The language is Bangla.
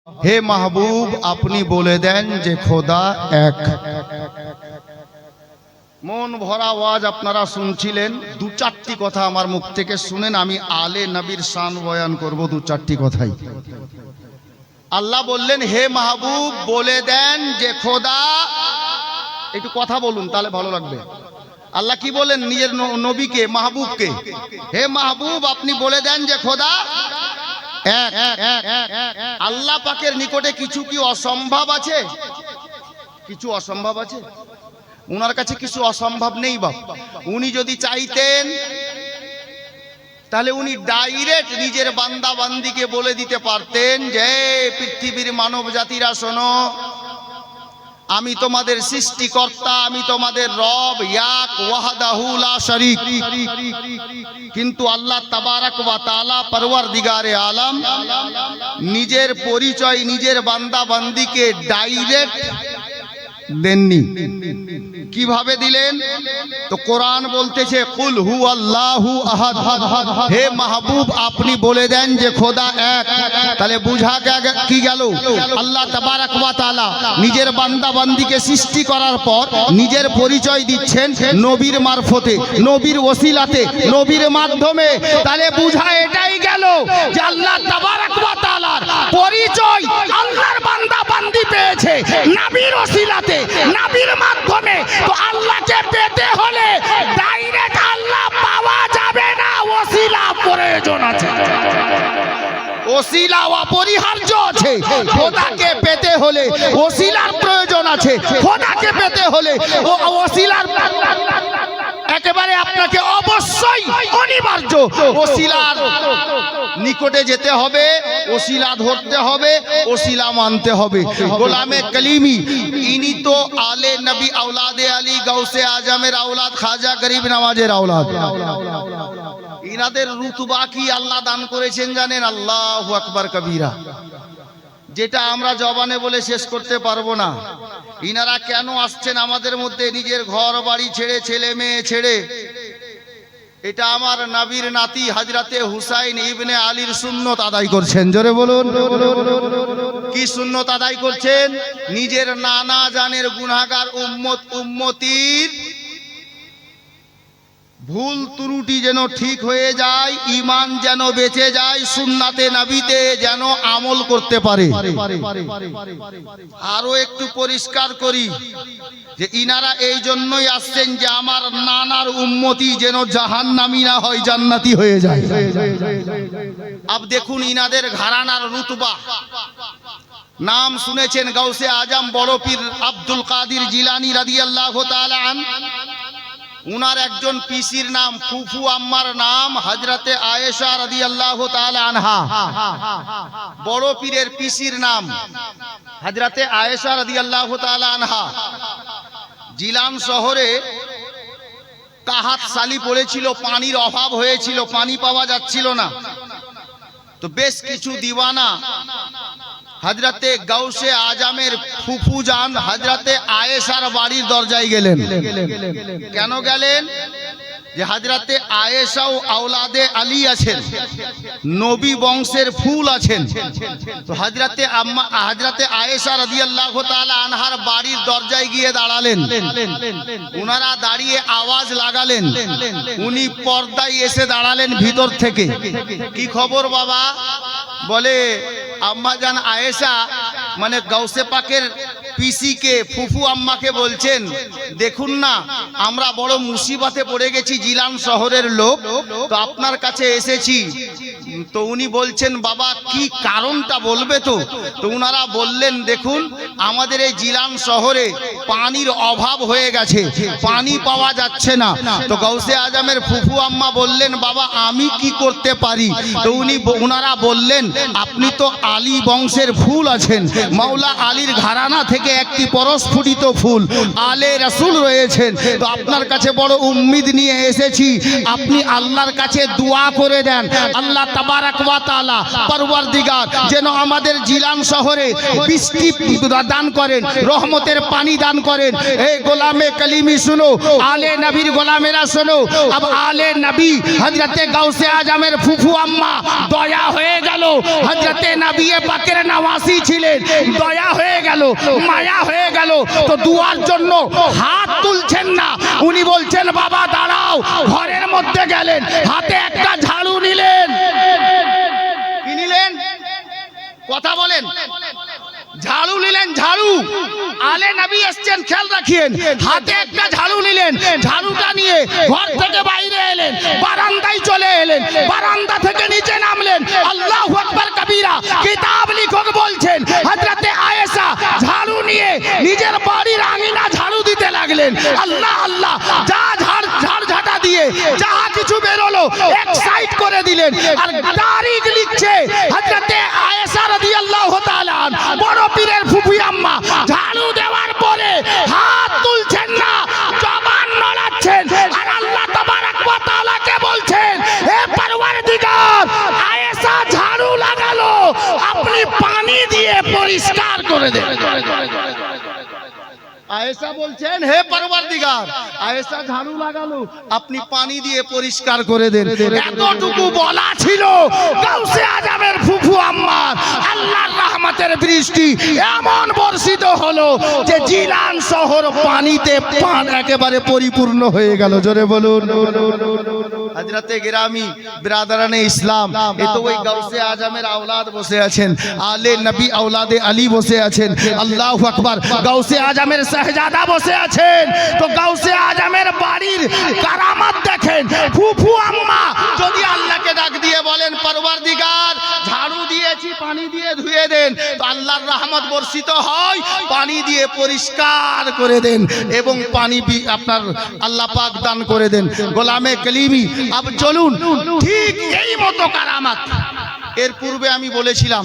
হে মাহবুব আপনি বলে দেন যে খোদা এক। মন ভরা আওয়াজ আপনারা শুনছিলেন। দু চারটি কথা আমার মুখ থেকে শুনেন, আমি আলে নবীর শান বয়ান করব দু চারটি কথাই। আল্লাহ বললেন হে মাহবুব বলে দেন যে খোদা, একটু কথা বলুন তাহলে ভালো লাগবে। আল্লাহ কি বলেন নিজের নবীকে, মাহবুবকে, হে মাহবুব আপনি বলে দেন যে খোদা এক। আল্লাহ পাকের নিকটে কিছু কি অসম্ভব আছে? কিছু অসম্ভব আছে? উনার কাছে কিছু অসম্ভব নেই বাপ। উনি যদি চাইতেন তাহলে উনি ডাইরেক্ট নিজের বান্দা বান্দিকে বলে দিতে পারতেন যে পৃথিবীর মানব জাতিরা শোনো, আমি তোমাদের সৃষ্টিকর্তা, আমি তোমাদের রব, ইয়াক ওয়াহদাহু লা শারীক। কিন্তু আল্লাহ তাবারাক ওয়া তাআলা পরওয়ারদিগারে আলম নিজের পরিচয় নিজের বান্দা বান্দিকে ডাইরেক্ট দেননি। কিভাবে দিলেন? তো কোরআন বলতেছে কুল হু আল্লাহু আহাদ। হে মাহবুব আপনি বলে দেন যে খোদা এক। তাহলে বুঝা কি গেল? আল্লাহ তাবারাক ওয়া তাআলা নিজের বান্দা বান্দিকে সৃষ্টি করার পর নিজের পরিচয় দিচ্ছেন নবীর মারফতে, নবীর ওসিলাতে, নবীর মাধ্যমে। তাহলে বুঝা এটাই গেল যে আল্লাহ তাবারাক ওয়া তাআলার পরিচয় আল্লাহর বান্দা বান্দি পেয়েছে নবীর ওসিলাতে, নবীর মাধ্যমে। তো আল্লাহকে পেতে হলে ডাইরেক্ট আল্লাহ পাওয়া যাবে না, ওসিলা প্রয়োজন আছে, ওসিলা অপরিহার্য আছে। খোদাকে পেতে হলে ওসিলার প্রয়োজন আছে, খোদাকে পেতে হলে ওসিলার একেবারে আপনাকে অবশ্যই অনিবার্য ওসিলার নিকটে যেতে হবে, ওসিলা ধরতে হবে, ওসিলা মানতে হবে। গোলামে কলিমি ইনি তো আলে নবী আওলাদে আলী গাউসে আজমের আওলাদ, খাজা গরিব নওয়াজের আওলাদ। ইনাদের রুতবা কি আল্লাহ দান করেছেন জানেন? আল্লাহু আকবার কবীরা, যেটা আমরা জবানে বলে শেষ করতে পারবো না। ইনারা কেন আসছেন আমাদের মধ্যে নিজের ঘর বাড়ি ছেড়ে, ছেলে মেয়ে ছেড়ে? এটা আমার নবীর নাতি হযরতে হুসাইন ইবনে আলীর সুন্নত আদায় করছেন। জোরে বলুন কি সুন্নত আদায় করছেন? নিজের নানা জানের গুনাহগার উম্মতির ভুল ত্রুটি যেন ঠিক হয়ে যায়, ঈমান যেন বেঁচে যায়, সুন্নাতে নবীতে যেন আমল করতে পারে। আরো একটু পরিষ্কার করি যে ইনারা এই জন্যই আসছেন যে আমার নানার উম্মতি যেন জাহান্নামী না হয়, জান্নাতি হয়ে যায়। আব দেখুন ইনাদের ঘরানার রুতবা। নাম শুনেছেন গাউসে আজম বড় পীর আব্দুল কাদির জিলানী রাদিয়াল্লাহু তাআলা আন। উনার একজন পিসির নাম, ফুফু আম্মার নাম হযরতে আয়েশা রাদিয়াল্লাহু তাআলা আনহা। বড় পীরের পিসির নাম হযরতে আয়েশা রাদিয়াল্লাহু তাআলা আনহা। জিলান শহরে কাহাত সালি পড়েছিল, পানির অভাব হয়েছিল, পানি পাওয়া যাচ্ছিল না। তো বেশ কিছু দিওয়ানা হযরতে গাউসে আজমের ফুফু জান হযরতে আয়েশার বাড়ির দরজায় গেলেন। কেন গেলেন? যে হযরতে আয়েশাও আওলাদে আলী আছেন, নবী বংশের ফুল আছেন। তো হযরতে আয়েশা রাদিয়াল্লাহু তাআলা আনহার বাড়ির দরজায় গিয়ে দাঁড়ালেন। উনারা দাঁড়িয়ে আওয়াজ লাগালেন, উনি পর্দায় এসে দাঁড়ালেন ভিতর থেকে। কি খবর বাবা? বলে আম্মা জান আয়েশা মানে গাউসে পাকের পিসিকে, ফুফু আম্মাকে বলছেন দেখুন না আমরা বড় মুসিবতে পড়ে গেছি, জিলান শহরের লোক, তো আপনার কাছে এসেছি। তো উনি বলছেন বাবা কি কারণটা বলবে? তো উনারা বললেন দেখুন আমাদের এই জিলান শহরে পানির অভাব হয়ে গেছে, পানি পাওয়া যাচ্ছে না। তো গাউসে আজমের ফুফু আম্মা বললেন বাবা আমি কি করতে পারি? তো উনারা বললেন আপনি তো আলী বংশের ফুল আছেন, মাওলা আলীর ঘরানা থেকে একটি পরস্ফুটিত ফুল আলে রাসূল রয়েছেন। তো আপনার কাছে বড় উম্মিদ নিয়ে এসেছি, আপনি আল্লাহর কাছে দোয়া করে দেন আল্লাহ তাবারাক ওয়া তাআলা পরওয়ারদিগার যেন আমাদের জিলান শহরে বৃষ্টি দান করেন, রহমতের পানি দান করেন। এই গোলামে কলিমি শুনো, আলে নবীর গোলামেরা শোনো। अब आले नबी हजरते गौसे आजमेर फुफू अम्मा दया হয়ে গেল, হযরতে নবী পাকের নওয়াসি ছিলেন, দয়া হয়ে গেল, মায়া হয়ে গেল, তো দুয়ার জন্য হাত তুলছেন না। উনি বলছেন বাবা দাঁড়াও, ঘরের মধ্যে গেলেন, হাতে একটা ঝাড়ু নিলেন। কি নিলেন? কথা বলেন। ঝাড়ু নিলেন, ঝাড়ু। আলে নবী এসেছেন, খেয়াল রাখিয়েন। হাতে একটা ঝাড়ু নিলেন, ঝাড়ুটা নিয়ে ঘর থেকে বাইরে এলেন, বারান্দায় চলে এলেন, বারান্দা থেকে নিচে নামলেন। আল্লাহু আকবার কবীরা। কিতাব লেখক বলছেন হযরতে আয়েশা ঝাড়ু নিয়ে নিজের বাড়ির আঙিনা ঝাড়ু দিতে লাগলেন। আল্লাহ আল্লাহ, যা ঝাড়ঝাটা দিয়ে যা কিছু বেরোলো এক সাইড করে দিলেন। আর তারিখ লিখছে হযরতে আয়েশা রাদিয়াল্লাহু তাআলা বড় পীরের ফুফু আম্মা ঝাড়ু দেওয়ার পরে হাত তুলছেন না, জবান নড়াচ্ছেন। আর আল্লাহ তাবারক ওয়া তাআলাকে বলছেন, হে পরওয়ারদিগার, আয়েশা ঝাড়ু লাগালো, আপনি পানি দিয়ে পরিষ্কার করে দেন। আয়েশা বলছেন, হে পরওয়ারদিগার, আয়েশা ঝাড়ু লাগালো, আপনি পানি দিয়ে পরিষ্কার করে দেন। এতটুকু বলা ছিল, গাউসে আজমের ফুফু আম্মার আল্লাহর রহমতের বৃষ্টি এমন বর্ষিত হলো যে জিলান শহর পানিতে একেবারে পরিপূর্ণ হয়ে গেল। জোরে বলুন। হযরতে গিরামি বিরাদরানে ইসলাম, এ তো ওই গাউসে আজমের আওলাদ বসে আছেন, আলে নবী আওলাদে আলী বসে আছেন। আল্লাহু আকবার। গাউসে আজমের শাহজাদা বসে আছেন। তো গাউসে আজমের বাড়ির কারামাত দেখেন। ফুফু আম্মা যদি আল্লাহকে ডাক দিয়ে বলেন, পরওয়ারদিগার ঝাড়ু দিয়েছি, পানি দিয়ে ধুয়ে দেন, তো আল্লাহর রহমত বর্ষিত হয়, পানি দিয়ে পরিষ্কার করে দেন এবং পানি আপনার আল্লাহ পাক দান করে দেন। গোলামে কলিমি আব চলুন, ঠিক এই মতো কারামাত। এর পূর্বে আমি বলেছিলাম